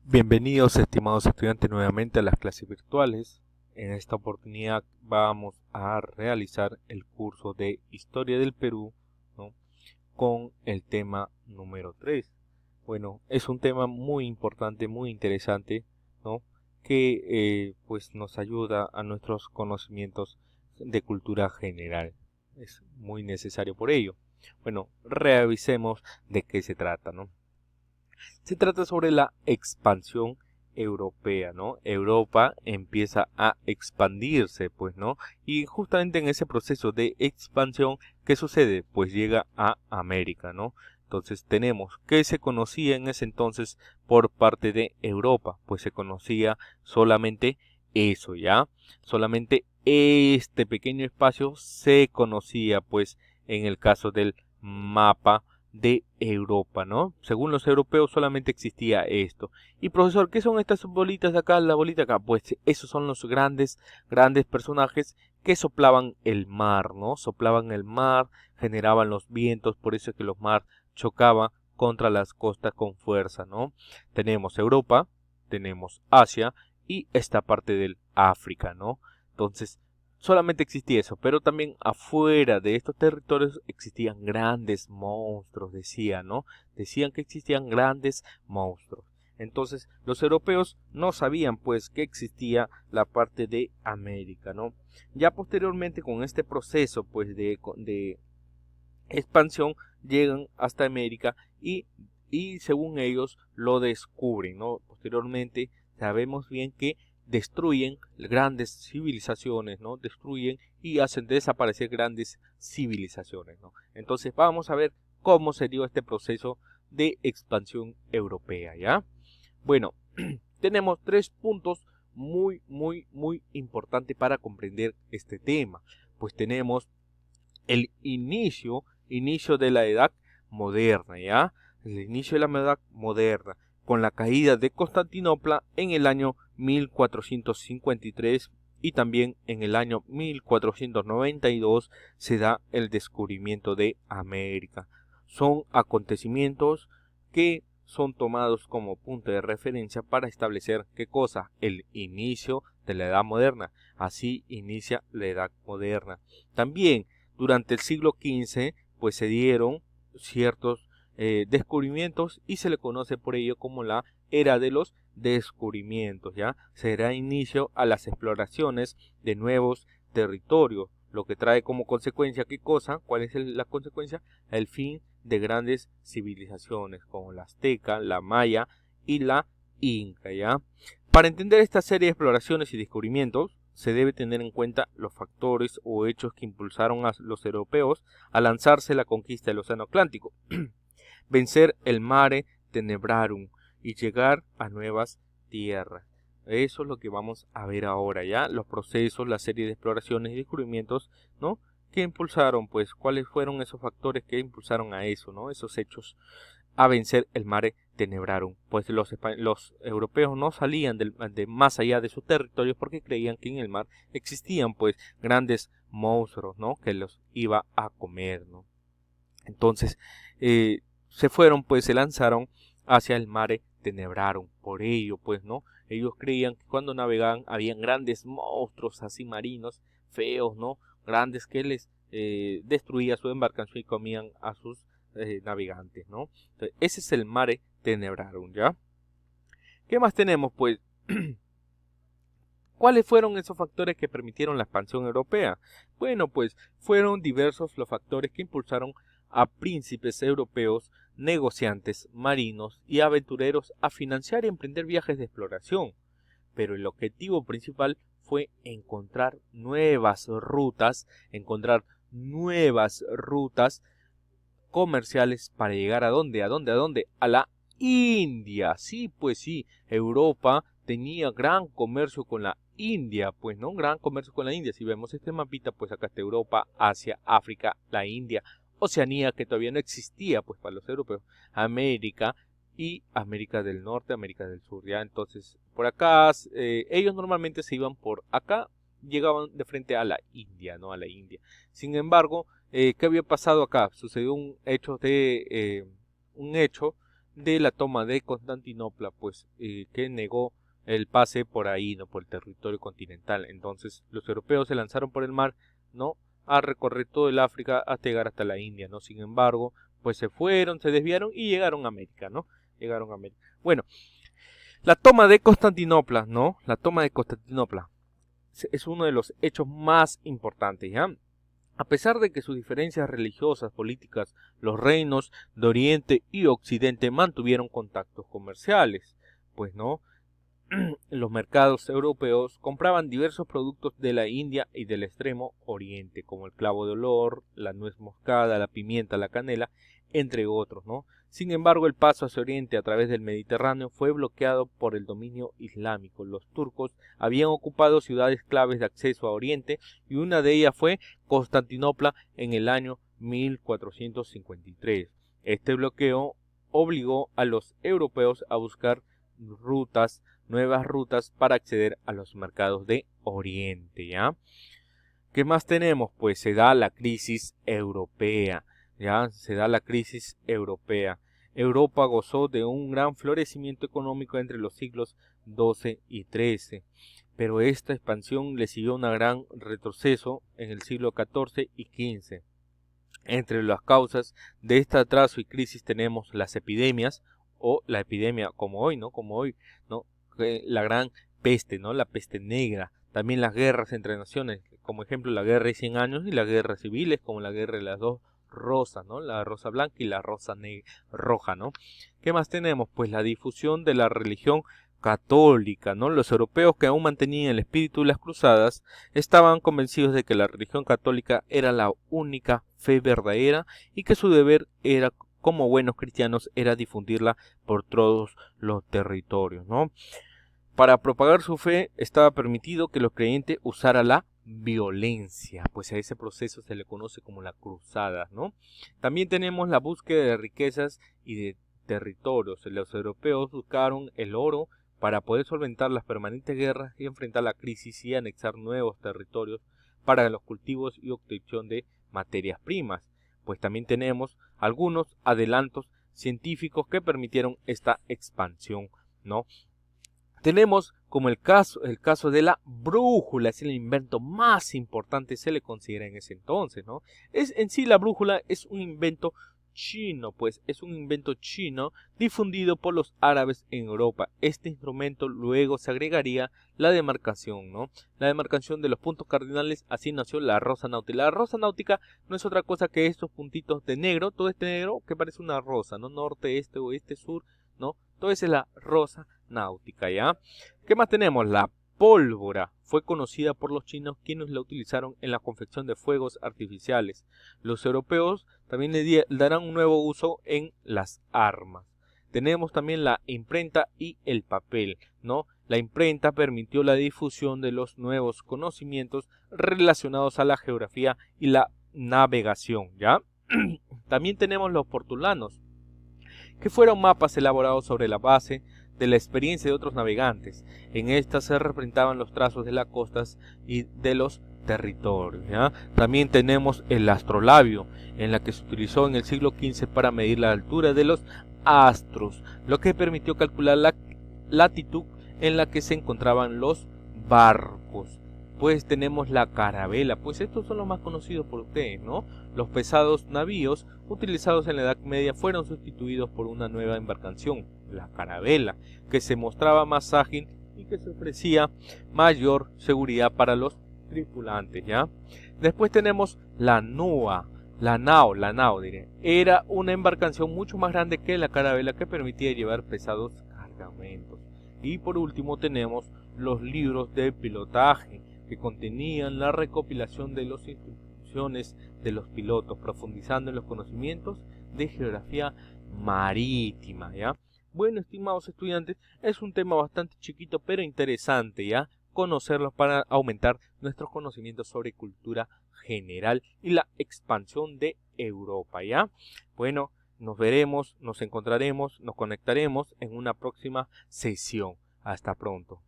Bienvenidos, estimados estudiantes, nuevamente a las clases virtuales. En esta oportunidad vamos a realizar el curso de Historia del Perú, ¿no?, con el tema número 3. Bueno, es un tema muy importante, muy interesante, ¿no?, que pues nos ayuda a nuestros conocimientos de cultura general. Es muy necesario por ello. Bueno, revisemos de qué se trata, ¿no? Se trata sobre la expansión europea, ¿no? Europa empieza a expandirse, pues, ¿no? Y justamente en ese proceso de expansión, ¿qué sucede? Pues llega a América, ¿no? Entonces tenemos que se conocía en ese entonces por parte de Europa, pues se conocía solamente eso, ¿ya? Solamente este pequeño espacio se conocía, pues, en el caso del mapa de Europa, ¿no? Según los europeos solamente existía esto. Y profesor, ¿qué son estas bolitas de acá, la bolita de acá? Pues esos son los grandes personajes que soplaban el mar, ¿no? Soplaban el mar, generaban los vientos, por eso es que los mar chocaban contra las costas con fuerza, ¿no? Tenemos Europa, tenemos Asia y esta parte del África, ¿no? Entonces, solamente existía eso, pero también afuera de estos territorios existían grandes monstruos, decían, ¿no? Decían que existían grandes monstruos. Entonces, los europeos no sabían, pues, que existía la parte de América, ¿no? Ya posteriormente, con este proceso, pues, de expansión, llegan hasta América y según ellos lo descubren, ¿no? Posteriormente sabemos bien que destruyen grandes civilizaciones, ¿no? Destruyen y hacen desaparecer grandes civilizaciones, ¿no? Entonces vamos a ver cómo se dio este proceso de expansión europea, ¿ya? Bueno, tenemos tres puntos muy importantes para comprender este tema. Pues tenemos el inicio de la edad moderna, ¿ya? El inicio de la edad moderna, con la caída de Constantinopla en el año 1453 y también en el año 1492 se da el descubrimiento de América. Son acontecimientos que son tomados como punto de referencia para establecer qué cosa, el inicio de la edad moderna. Así inicia la edad moderna. También durante el siglo XV, pues se dieron ciertos descubrimientos y se le conoce por ello como la era de los descubrimientos, ¿ya? Se da inicio a las exploraciones de nuevos territorios, lo que trae como consecuencia, ¿qué cosa? ¿Cuál es la consecuencia? El fin de grandes civilizaciones como la azteca, la maya y la inca, ¿ya? Para entender esta serie de exploraciones y descubrimientos, se debe tener en cuenta los factores o hechos que impulsaron a los europeos a lanzarse la conquista del Océano Atlántico, vencer el Mare Tenebrarum y llegar a nuevas tierras. Eso es lo que vamos a ver ahora, ¿ya? Los procesos, la serie de exploraciones y descubrimientos, ¿no?, que impulsaron, pues, cuáles fueron esos factores que impulsaron a eso, ¿no?, esos hechos, a vencer el Mare Tenebrarum, pues los europeos no salían de más allá de sus territorios porque creían que en el mar existían, pues, grandes monstruos, ¿no?, que los iba a comer, ¿no? Entonces, se fueron, pues, se lanzaron hacia el Mare Tenebrarum. Por ello, pues, ¿no?, ellos creían que cuando navegaban habían grandes monstruos así marinos, feos, ¿no?, grandes que les destruía su embarcación y comían a sus navegantes, ¿no? Entonces, ese es el Mare Tenebrarum, ¿ya? ¿Qué más tenemos? Pues, ¿cuáles fueron esos factores que permitieron la expansión europea? Bueno, pues fueron diversos los factores que impulsaron a príncipes europeos, negociantes, marinos y aventureros a financiar y emprender viajes de exploración. Pero el objetivo principal fue encontrar nuevas rutas comerciales para llegar ¿a dónde? ¿A dónde? ¿A dónde? A la India. Sí, pues sí, Europa tenía gran comercio con la India, pues, ¿no? Gran comercio con la India. Si vemos este mapita, pues acá está Europa, Asia, África, la India, Oceanía, que todavía no existía, pues, para los europeos, América y América del Norte, América del Sur, ¿ya? Entonces, por acá, ellos normalmente se iban por acá, llegaban de frente a la India, ¿no? A la India. Sin embargo, ¿qué había pasado acá? Sucedió un hecho de la toma de Constantinopla, pues que negó el pase por ahí, ¿no? Por el territorio continental. Entonces los europeos se lanzaron por el mar, ¿no? A recorrer todo el África hasta llegar hasta la India, ¿no? Sin embargo, pues se fueron, se desviaron y llegaron a América, ¿no? Llegaron a América. Bueno, la toma de Constantinopla, ¿no? La toma de Constantinopla es uno de los hechos más importantes, ¿ya? A pesar de que sus diferencias religiosas, políticas, los reinos de Oriente y Occidente mantuvieron contactos comerciales, pues no, los mercados europeos compraban diversos productos de la India y del Extremo Oriente, como el clavo de olor, la nuez moscada, la pimienta, la canela, entre otros, ¿no? Sin embargo, el paso hacia Oriente a través del Mediterráneo fue bloqueado por el dominio islámico. Los turcos habían ocupado ciudades claves de acceso a Oriente y una de ellas fue Constantinopla en el año 1453. Este bloqueo obligó a los europeos a buscar nuevas rutas para acceder a los mercados de Oriente, ¿ya? ¿Qué más tenemos? Pues se da la crisis europea, ¿ya? Se da la crisis europea. Europa gozó de un gran florecimiento económico entre los siglos XII y XIII, pero esta expansión le siguió un gran retroceso en el siglo XIV y XV. Entre las causas de este atraso y crisis tenemos las epidemias, o la epidemia como hoy, ¿no? Como hoy, ¿no? La gran peste, ¿no? La peste negra. También las guerras entre naciones, como ejemplo la guerra de 100 años y las guerras civiles, como la guerra de las dos rosas, ¿no? La rosa blanca y la rosa roja, ¿no? ¿Qué más tenemos? Pues la difusión de la religión católica, ¿no? Los europeos que aún mantenían el espíritu de las cruzadas estaban convencidos de que la religión católica era la única fe verdadera y que su deber era, como buenos cristianos, era difundirla por todos los territorios, ¿no? Para propagar su fe estaba permitido que los creyentes usaran la violencia, pues a ese proceso se le conoce como la cruzada, ¿no? También tenemos la búsqueda de riquezas y de territorios. Los europeos buscaron el oro para poder solventar las permanentes guerras y enfrentar la crisis y anexar nuevos territorios para los cultivos y obtención de materias primas. Pues también tenemos algunos adelantos científicos que permitieron esta expansión, ¿no? Tenemos como el caso de la brújula, es el invento más importante, se le considera en ese entonces, ¿no? En sí la brújula es un invento chino, pues es un invento chino difundido por los árabes en Europa. Este instrumento luego se agregaría la demarcación, ¿no? La demarcación de los puntos cardinales, así nació la rosa náutica. La rosa náutica no es otra cosa que estos puntitos de negro, todo este negro que parece una rosa, ¿no? Norte, este, oeste, sur, ¿no? Todo eso es la rosa náutica, ¿ya? ¿Qué más tenemos? La pólvora fue conocida por los chinos, quienes la utilizaron en la confección de fuegos artificiales. Los europeos también le darán un nuevo uso en las armas. Tenemos también la imprenta y el papel, ¿no? La imprenta permitió la difusión de los nuevos conocimientos relacionados a la geografía y la navegación, ¿ya? También tenemos los portulanos, que fueron mapas elaborados sobre la base de la experiencia de otros navegantes. En estas se representaban los trazos de las costas y de los territorios, ¿ya? También tenemos el astrolabio, en la que se utilizó en el siglo XV para medir la altura de los astros, lo que permitió calcular la latitud en la que se encontraban los barcos. Pues tenemos la carabela, pues estos son los más conocidos por ustedes, ¿no? Los pesados navíos utilizados en la Edad Media fueron sustituidos por una nueva embarcación, la carabela, que se mostraba más ágil y que se ofrecía mayor seguridad para los tripulantes, ¿ya? Después tenemos la nao, diré. Era una embarcación mucho más grande que la carabela que permitía llevar pesados cargamentos. Y por último tenemos los libros de pilotaje, que contenían la recopilación de las instrucciones de los pilotos, profundizando en los conocimientos de geografía marítima, ¿ya? Bueno, estimados estudiantes, es un tema bastante chiquito pero interesante, ¿ya? Conocerlos para aumentar nuestros conocimientos sobre cultura general y la expansión de Europa, ¿ya? Bueno, nos veremos, nos encontraremos, nos conectaremos en una próxima sesión. Hasta pronto.